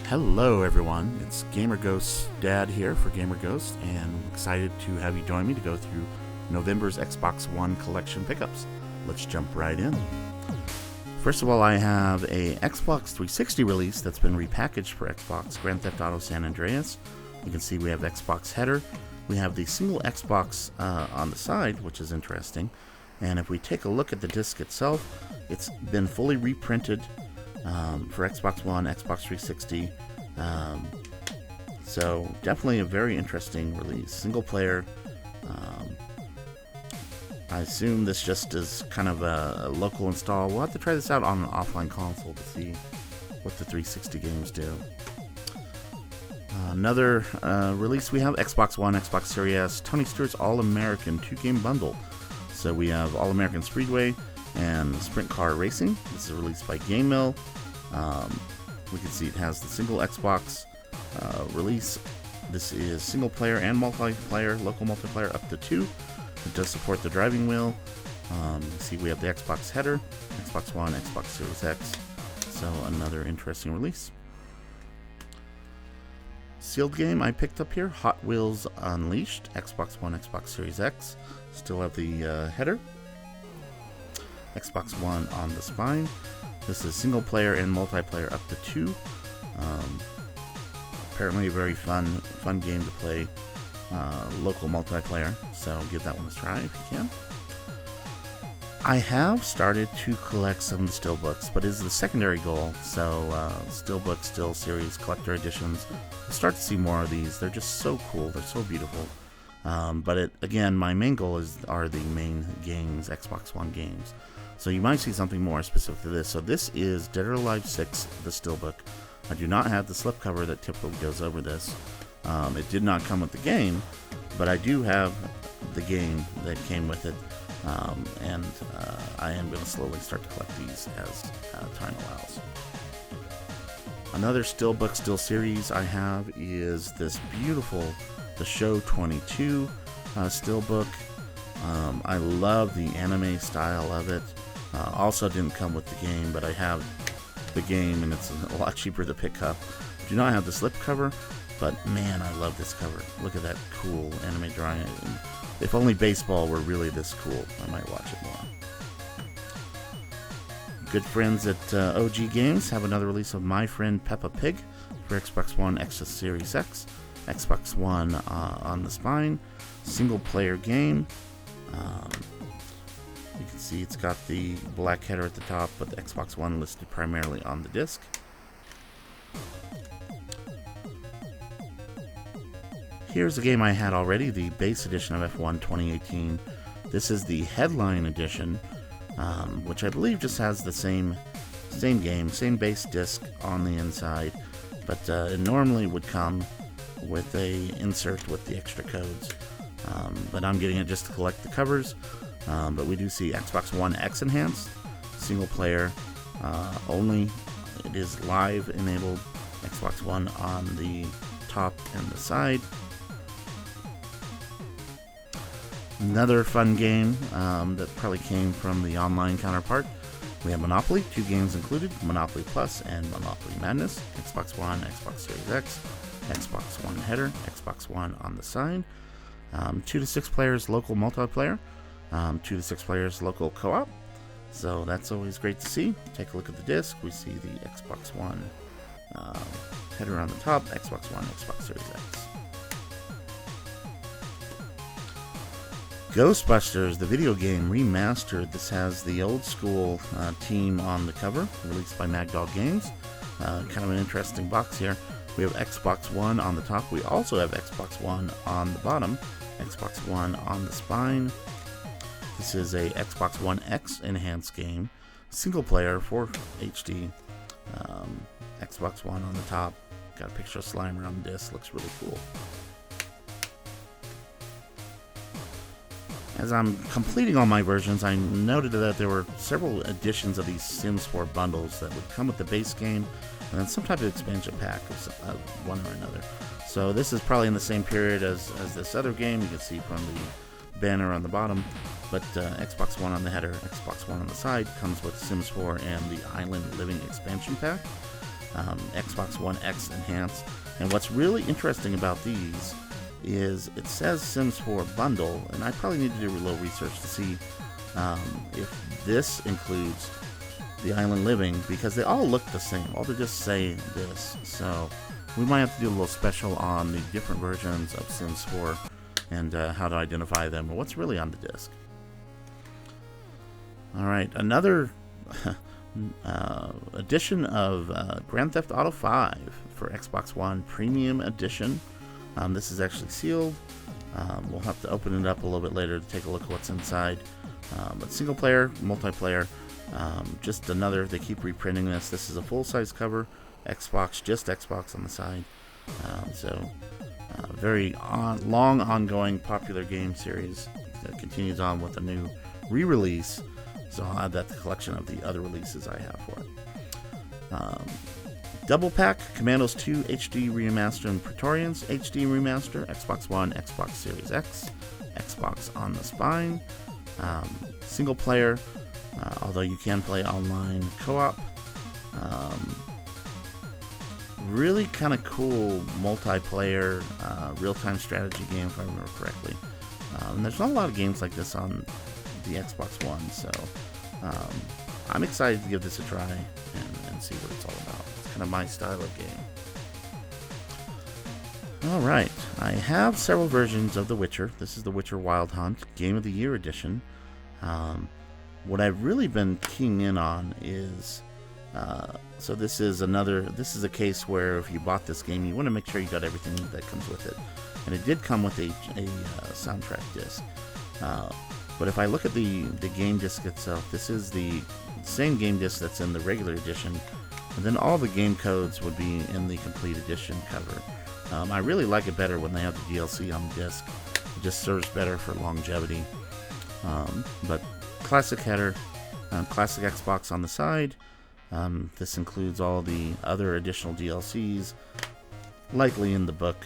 Hello everyone, it's Gamer Ghost's dad here for Gamer Ghost, and I'm excited to have you join me to go through November's Xbox One collection pickups. Let's jump right in. First of all, I have a Xbox 360 release that's been repackaged for Xbox, Grand Theft Auto San Andreas. You can see we have the Xbox header, we have the single Xbox on the side, which is interesting, and if we take a look at the disc itself, it's been fully reprinted for Xbox One, Xbox 360, so definitely a very interesting release. Single player. I assume this just is kind of a local install. We'll have to try this out on an offline console to see what the 360 games do. Another release we have, Xbox One, Xbox Series S, Tony Stewart's All-American 2-game bundle. So we have All-American Speedway and Sprint Car Racing. This is released by Gameye. We can see it has the single Xbox release. This is single player and multiplayer, local multiplayer up to 2. It does support the driving wheel. You see we have the Xbox header, Xbox One, Xbox Series X. So another interesting release. Sealed game I picked up here, Hot Wheels Unleashed, Xbox One, Xbox Series X. Still have the header. Xbox One on the spine. This is single player and multiplayer up to 2. Apparently a very fun game to play, local multiplayer, so give that one a try if you can. I have started to collect some Steelbooks, but it is the secondary goal, so Steelbook, Steel Series, collector editions. We'll start to see more of these. They're just so cool, they're so beautiful. But again, my main goal are the main games, Xbox One games. So you might see something more specific to this. So this is Dead or Alive 6, the Steelbook. I do not have the slipcover that typically goes over this. It did not come with the game, but I do have the game that came with it. And I am going to slowly start to collect these as time allows. Another Steelbook, Steel Series I have is this beautiful The Show 22 Steelbook. I love the anime style of it. Also didn't come with the game, but I have the game and it's a lot cheaper to pick up. Do not have the slipcover, but man, I love this cover. Look at that cool anime drawing. If only baseball were really this cool, I might watch it more. Good friends at OG Games have another release of My Friend Peppa Pig for Xbox One, Xbox Series X, Xbox One on the spine, single player game. You can see it's got the black header at the top, but the Xbox One listed primarily on the disc. Here's a game I had already, the base edition of F1 2018. This is the headline edition, which I believe just has the same game, same base disc on the inside, but it normally would come with a insert with the extra codes. But I'm getting it just to collect the covers. But we do see Xbox One X Enhanced, single player only. It is live enabled, Xbox One on the top and the side. Another fun game that probably came from the online counterpart. We have Monopoly, 2 games included, Monopoly Plus and Monopoly Madness, Xbox One, Xbox Series X, Xbox One header, Xbox One on the side. 2 to 6 players local multiplayer, 2 to 6 players local co-op. So that's always great to see. Take a look at the disc. We see the Xbox One header on the top, Xbox One, Xbox Series X. Ghostbusters, the video game remastered. This has the old school team on the cover, released by Mad Dog Games. Kind of an interesting box here. We have Xbox One on the top. We also have Xbox One on the bottom, Xbox One on the spine. This is a Xbox One X enhanced game, single player for HD. Xbox One on the top. Got a picture of Slimer on the disc. Looks really cool. As I'm completing all my versions, I noted that there were several editions of these Sims 4 bundles that would come with the base game and then some type of expansion pack of one or another. So this is probably in the same period as this other game. You can see from the banner on the bottom, but Xbox One on the header, Xbox One on the side comes with Sims 4 and the Island Living expansion pack. Xbox One X Enhanced. And what's really interesting about these is it says Sims 4 bundle, and I probably need to do a little research to see if this includes the Island Living, because they all look the same. All they just say this. So we might have to do a little special on the different versions of Sims 4 and how to identify them or what's really on the disc. Alright, another edition of Grand Theft Auto 5 for Xbox One Premium Edition. This is actually sealed. We'll have to open it up a little bit later to take a look at what's inside. But single player, multiplayer, just another, they keep reprinting this. This is a full-size cover, Xbox, just Xbox on the side. Very long ongoing popular game series that continues on with a new re-release. So I'll add that to the collection of the other releases I have for it. Double pack, Commandos 2 HD Remaster and Praetorians HD Remaster, Xbox One, Xbox Series X, Xbox on the Spine, single player, although you can play online co-op. Really kind of cool multiplayer real-time strategy game, if I remember correctly. And there's not a lot of games like this on the Xbox One, so I'm excited to give this a try and see what it's all about. It's kind of my style of game. Alright, I have several versions of The Witcher. This is The Witcher Wild Hunt Game of the Year Edition. What I've really been keying in on is so this is a case where if you bought this game, you want to make sure you got everything that comes with it. And it did come with a soundtrack disc. But if I look at the game disc itself, this is the same game disc that's in the regular edition. And then all the game codes would be in the complete edition cover. I really like it better when they have the DLC on the disc. It just serves better for longevity. But classic header, classic Xbox on the side. This includes all the other additional DLCs, likely in the book.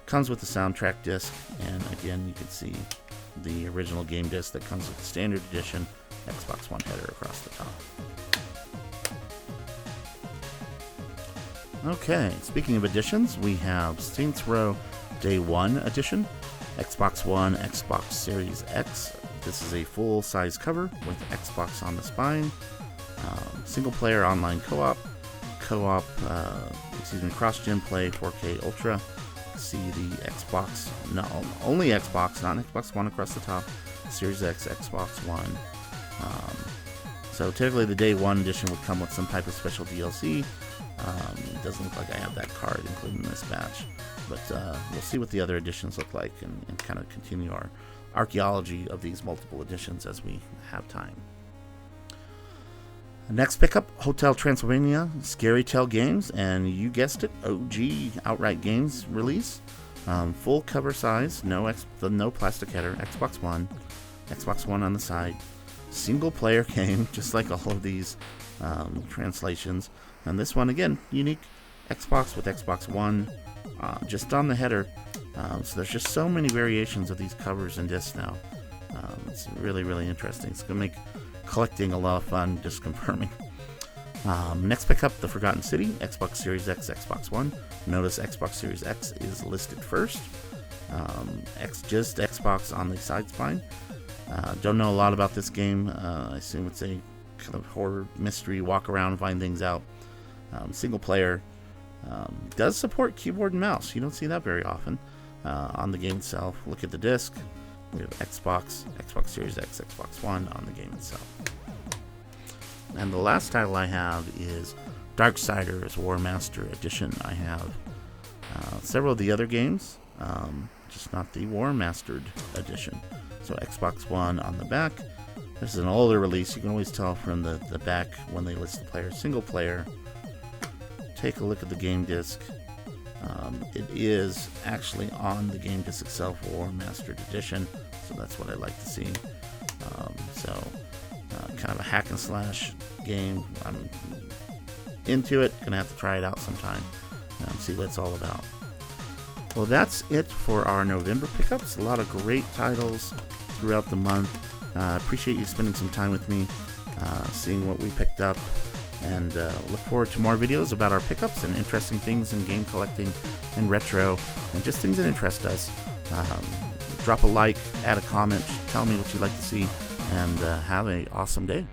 Comes with the soundtrack disc, and again, you can see the original game disc that comes with the standard edition Xbox One header across the top. Okay, speaking of editions, we have Saints Row Day 1 edition, Xbox One, Xbox Series X. This is a full-size cover with Xbox on the spine. Single-player online co-op, cross-gen play 4K Ultra. See the Xbox, no, only Xbox, not Xbox One across the top, Series X, Xbox One. So typically the Day 1 edition would come with some type of special DLC. It doesn't look like I have that card included in this batch, but we'll see what the other editions look like and kind of continue our archaeology of these multiple editions as we have time. Next pickup, Hotel Transylvania, Scary Tale Games, and you guessed it, OG Outright Games release. Full cover size, no plastic header, Xbox One on the side. Single player game, just like all of these translations. And this one, again, unique, Xbox with Xbox One, just on the header. So there's just so many variations of these covers and discs now. It's really, really interesting. It's going to make collecting a lot of fun, just confirming. Next pickup, The Forgotten City, Xbox Series X, Xbox One. Notice Xbox Series X is listed first. Just Xbox on the side spine. Don't know a lot about this game. I assume it's a kind of horror mystery, walk around, find things out. Single player. Does support keyboard and mouse. You don't see that very often on the game itself. Look at the disc. We have Xbox Series X, Xbox One on the game itself. And the last title I have is Darksiders War Master Edition. I have several of the other games, just not the War Mastered Edition. So Xbox One on the back. This is an older release. You can always tell from the back when they list the players. Single player. Take a look at the game disc. It is actually on the game disc itself, War Mastered Edition, so that's what I like to see. Kind of a hack and slash game. I'm into it. Gonna have to try it out sometime and see what it's all about. Well, that's it for our November pickups. A lot of great titles throughout the month. Appreciate you spending some time with me, seeing what we picked up. and look forward to more videos about our pickups and interesting things in game collecting and retro, and just things that interest us. Drop a like, add a comment, tell me what you'd like to see, and have an awesome day.